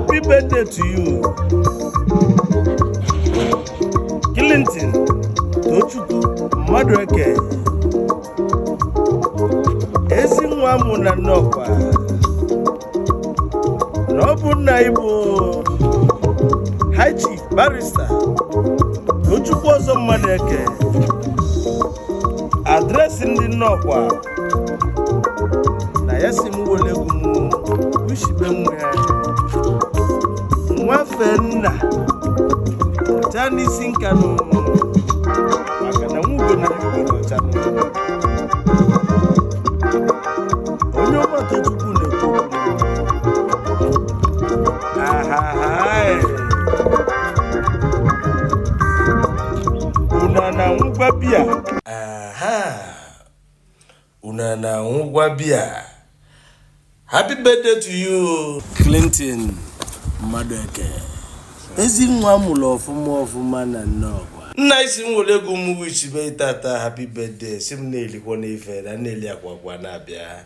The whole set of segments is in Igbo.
Happy birthday to you, Clinton Tochukwu Madweke. Ezi nwa mụ na nnọkwa na ọ bụ nna Igbo High Chief Barrister Tochukwu ọzọ Madweke. Adreesị ndị nnọkwa na ya si m wele egwu m wishibe nwe nwafe nna ọcha n'isi nkanụ maka na nwugo na nwugo ọcha onye ọma Tochukwu na-ekwu una na-anwụgwa bịa una na-anwụgwa bịa. Happy birthday to you, Clinton Madweke. Ezi nwa mụrụ ọfụma na nnọkwa. Nna isi m were ego m wichibe tata happy birthday. Si m na-elikwa n'ife na na-eli akwakwa na-abịa.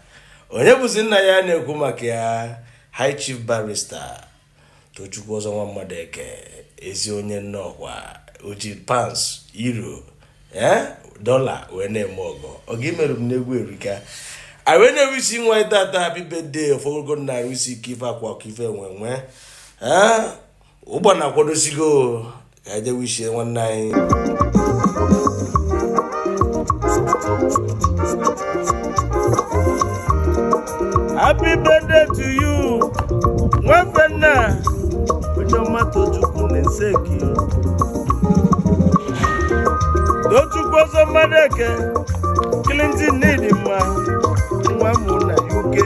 Onye bụzi nna ya na-ekwu maka ya? High Chief Barrister Tochukwu ọzọ nwa Madweke. Ezi onye nnọkwa. Oji pounds, euro, dollar wee na-eme ọgọ. Ọ ga-emerụ m n'egwu erika. I went to wish you one that happy birthday for good night. We see Kifa kwa Kifa when Ubana Kodosigo. I just wish you one night. Happy birthday to you. Wafena. ONYEOMA TOCHUKWU Nenseki. Tochukwu ọzọ Madweke. Clinton need him na UK.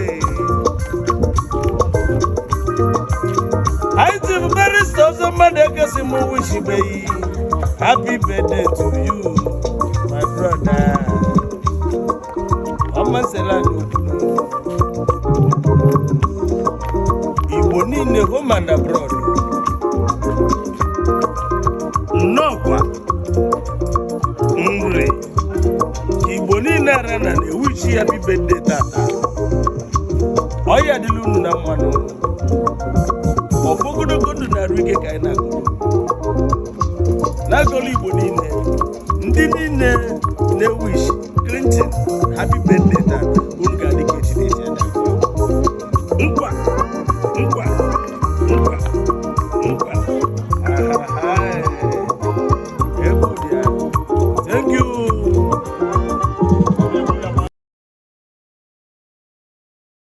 I Chief Barrister ọzọ Madweke si mo wish you happy birthday to you, my brother. Ọma selani Igbo niile home and abroad. Nnọkwa nri Igbo niile ara na na-ewichi happy birthday tata. Oya dịlu unu na mmanụ. Ọfọgodogo ndụ na arụ ike ka anyị na-agụ. Na-agọlụ Igbo niile. Ndị niile na-ewichi Clinton